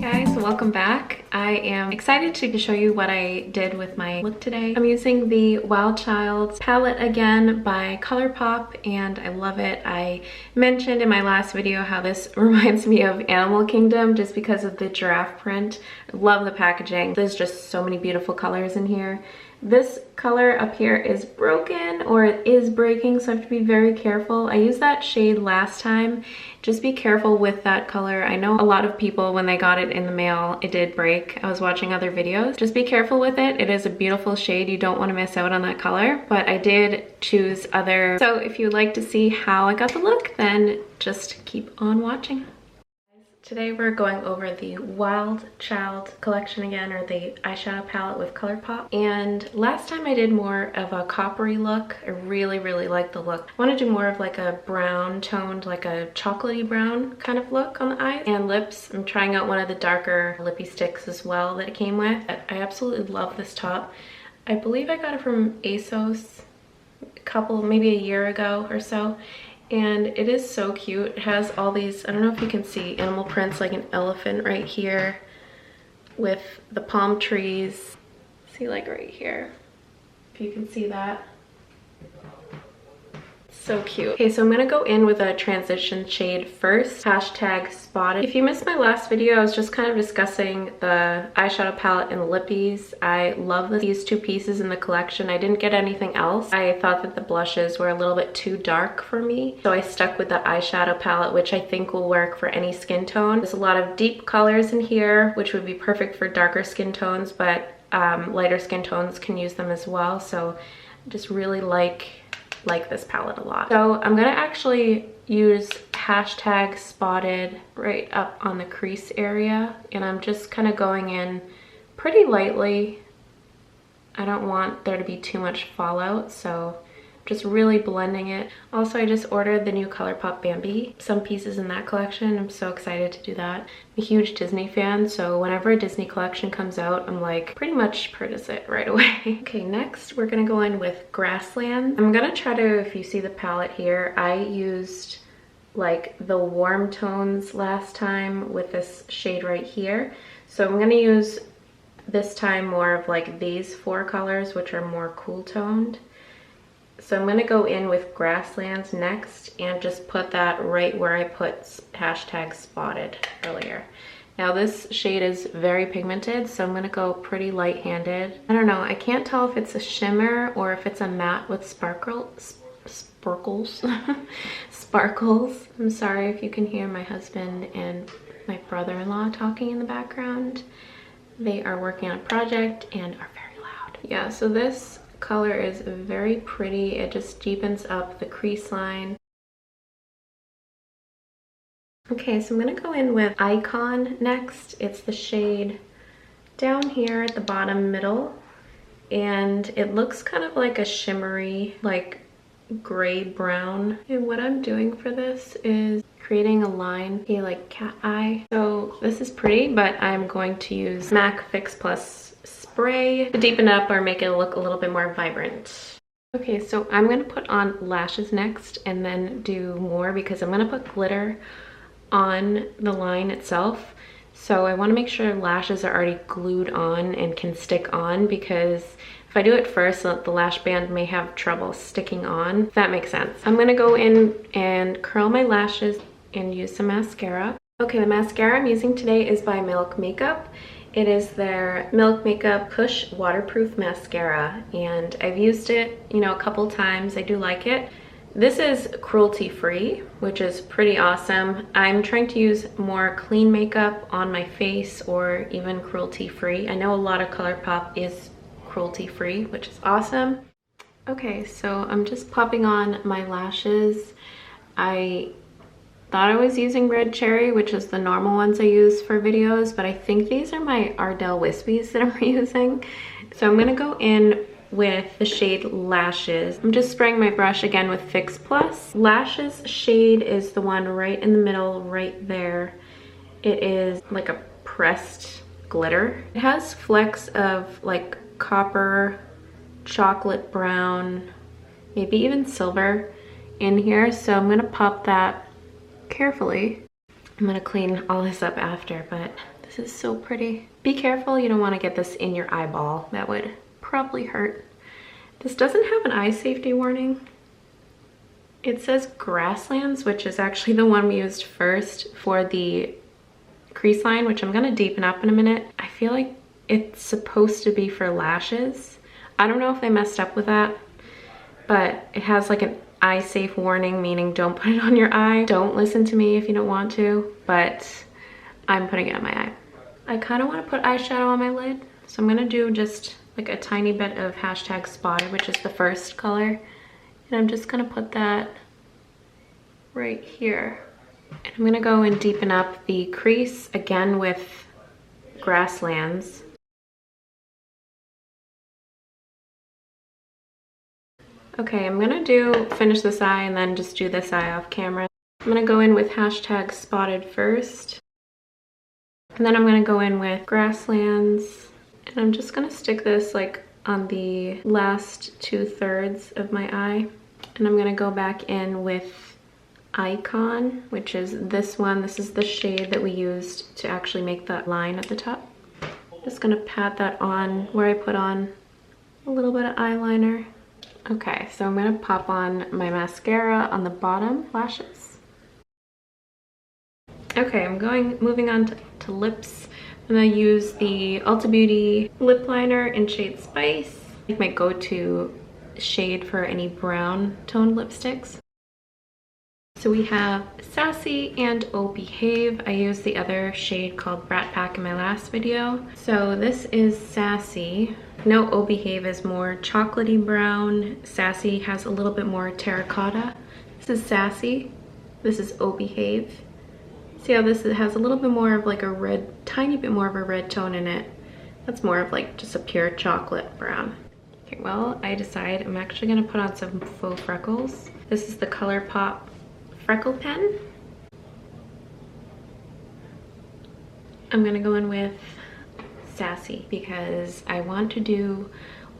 Guys, welcome back. I am excited to show you what I did with my look today. I'm using the Wild Child palette again by Colourpop and I love it. I mentioned in my last video how this reminds me of Animal Kingdom just because of the giraffe print. I love the packaging. There's just so many beautiful colors in here. This color up here is broken or it is breaking, so I have to be very careful. I used that shade last time. Just be careful with that color. I know a lot of people, when they got it in the mail, it did break. I was watching other videos. Just be careful with it. It is a beautiful shade. You don't want to miss out on that color, but I did choose other. So if you'd like to see how I got the look, then just keep on watching. Today we're going over the Wild Child collection again, or the eyeshadow palette with Colourpop. And last time I did more of a coppery look. I really like the look. I want to do more of like a brown toned, like a chocolatey brown kind of look on the eyes and lips. I'm trying out one of the darker lippy sticks as well that it came with. I absolutely love this top. I believe I got it from ASOS maybe a year ago or so. And it is so cute. It has all these, I don't know if you can see, animal prints, like an elephant right here with the palm trees. See, like right here, if you can see that. So cute. Okay, so I'm gonna go in with a transition shade first, hashtag spotted. If you missed my last video, I was just kind of discussing the eyeshadow palette and the lippies. I love these two pieces in the collection. I didn't get anything else. I thought that the blushes were a little bit too dark for me, so I stuck with the eyeshadow palette, which I think will work for any skin tone. There's a lot of deep colors in here, which would be perfect for darker skin tones, but lighter skin tones can use them as well. So I just really like this palette a lot. So I'm gonna actually use hashtag spotted right up on the crease area, and I'm just kind of going in pretty lightly. I don't want there to be too much fallout, so just really blending it. Also, I just ordered the new Colourpop Bambi, some pieces in that collection. I'm so excited to do that. I'm a huge Disney fan, so whenever a Disney collection comes out, I'm like pretty much purchase it right away. Okay, next we're gonna go in with Grassland. I'm gonna try to, if you see the palette here, I used like the warm tones last time with this shade right here. So I'm gonna use this time more of like these four colors, which are more cool toned. So I'm gonna go in with Grasslands next and just put that right where I put hashtag spotted earlier. Now this shade is very pigmented, so I'm gonna go pretty light-handed. I don't know, I can't tell if it's a shimmer or if it's a matte with sparkles. Sparkles. I'm sorry if you can hear my husband and my brother-in-law talking in the background. They are working on a project and are very loud. Yeah, so this color is very pretty. It just deepens up the crease line. Okay, so I'm gonna go in with Icon next. It's the shade down here at the bottom middle, and it looks kind of like a shimmery, like gray brown. And what I'm doing for this is creating a line, like cat eye. So this is pretty, but I'm going to use MAC Fix Plus spray to deepen up or make it look a little bit more vibrant. Okay, so I'm gonna put on lashes next and then do more because I'm gonna put glitter on the line itself. So I wanna make sure lashes are already glued on and can stick on, because if I do it first, the lash band may have trouble sticking on, if that makes sense. I'm gonna go in and curl my lashes and use some mascara. Okay, the mascara I'm using today is by Milk Makeup. It is their Milk Makeup Push Waterproof Mascara, and I've used it, you know, a couple times. I do like it. This is cruelty-free, which is pretty awesome. I'm trying to use more clean makeup on my face or even cruelty-free. I know a lot of Colourpop is cruelty-free, which is awesome. Okay, so I'm just popping on my lashes. I thought I was using Red Cherry, which is the normal ones I use for videos, but I think these are my Ardell Wispies that I'm using. So I'm gonna go in with the shade Lashes. I'm just spraying my brush again with Fix Plus. Lashes shade is the one right in the middle, right there. It is like a pressed glitter. It has flecks of like copper, chocolate brown, maybe even silver in here. So I'm gonna pop that carefully. I'm gonna clean all this up after, but This is so pretty. Be careful, you don't want to get this in your eyeball. That would probably hurt. This doesn't have an eye safety warning. It says Grasslands, which is actually the one we used first for the crease line, which I'm gonna deepen up in a minute. I feel like it's supposed to be for lashes. I don't know if they messed up with that, but it has like an eye safe warning, meaning don't put it on your eye. Don't listen to me if you don't want to, but I'm putting it on my eye. I kind of want to put eyeshadow on my lid, so I'm gonna do just like a tiny bit of hashtag spotted, which is the first color. And I'm just gonna put that right here. And I'm gonna go and deepen up the crease again with Grasslands. Okay, I'm gonna finish this eye and then just do this eye off camera. I'm gonna go in with hashtag spotted first. And then I'm gonna go in with Grasslands. And I'm just gonna stick this like on the last 2/3 of my eye. And I'm gonna go back in with Icon, which is this one. This is the shade that we used to actually make that line at the top. Just gonna pat that on where I put on a little bit of eyeliner. Okay, so I'm gonna pop on my mascara on the bottom lashes. Okay, moving on to lips. I'm gonna use the Ulta Beauty lip liner in shade Spice. It's my go-to shade for any brown toned lipsticks. So we have Sassy and Oh Behave. I used the other shade called Brat Pack in my last video. So this is Sassy. No, Oh Behave is more chocolatey brown. Sassy has a little bit more terracotta. This is Sassy. This is Oh Behave. See how this has a little bit more of like a red, tiny bit more of a red tone in it. That's more of like just a pure chocolate brown. Okay, well, I decide I'm actually gonna put on some faux freckles. This is the Colourpop freckle pen. I'm gonna go in with Sassy because I want to do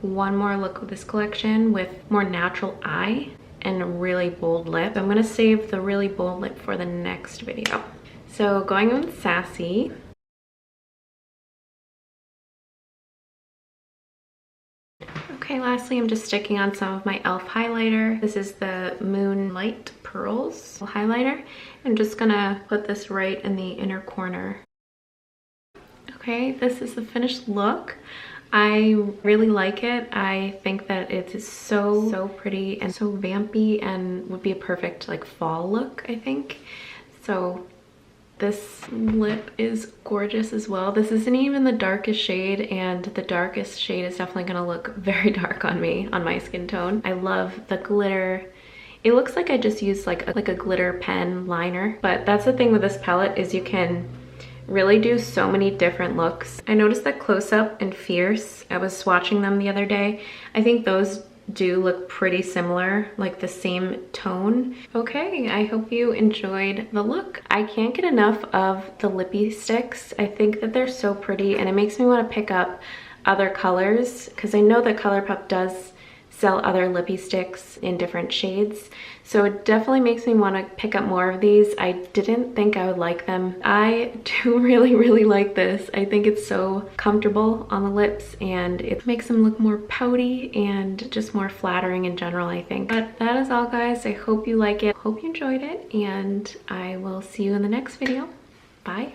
one more look with this collection with more natural eye and a really bold lip. I'm gonna save the really bold lip for the next video. So going in with Sassy. Okay, lastly, I'm just sticking on some of my e.l.f. highlighter. This is the Moonlight Pearls highlighter. I'm just gonna put this right in the inner corner. Okay, this is the finished look. I really like it. I think that it is so pretty and so vampy and would be a perfect like fall look, I think. So this lip is gorgeous as well. This isn't even the darkest shade, and the darkest shade is definitely gonna look very dark on me, on my skin tone. I love the glitter. It looks like I just used like a glitter pen liner, but that's the thing with this palette is you can really do so many different looks. I noticed that Close Up and Fierce, I was swatching them the other day. I think those do look pretty similar, like the same tone. Okay, I hope you enjoyed the look. I can't get enough of the lippy sticks. I think that they're so pretty and it makes me want to pick up other colors because I know that Colourpop does sell other lippy sticks in different shades. So it definitely makes me want to pick up more of these. I didn't think I would like them. I do really like this. I think it's so comfortable on the lips and it makes them look more pouty and just more flattering in general, I think. But that is all, guys. I hope you like it. Hope you enjoyed it, and I will see you in the next video. Bye.